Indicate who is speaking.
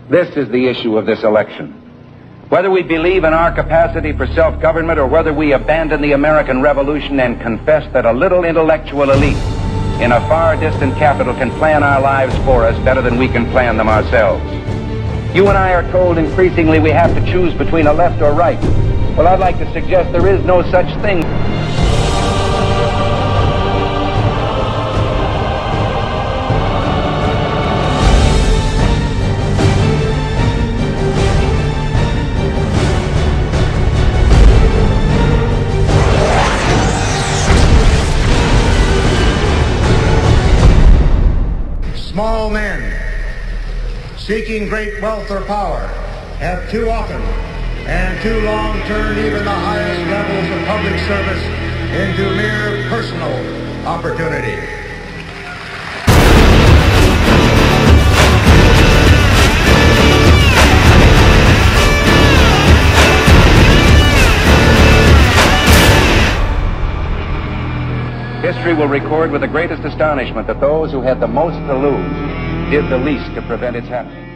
Speaker 1: This is the issue of this election. Whether we believe in our capacity for self-government or whether we abandon the American Revolution and confess that a little intellectual elite in a far distant capital can plan our lives for us better than we can plan them ourselves. You and I are told increasingly we have to choose between a left or right. Well, I'd like to suggest there is no such thing.
Speaker 2: Small men seeking great wealth or power have too often and too long turned even the highest levels of public service into mere personal opportunity.
Speaker 1: History will record with the greatest astonishment that those who had the most to lose did the least to prevent its happening.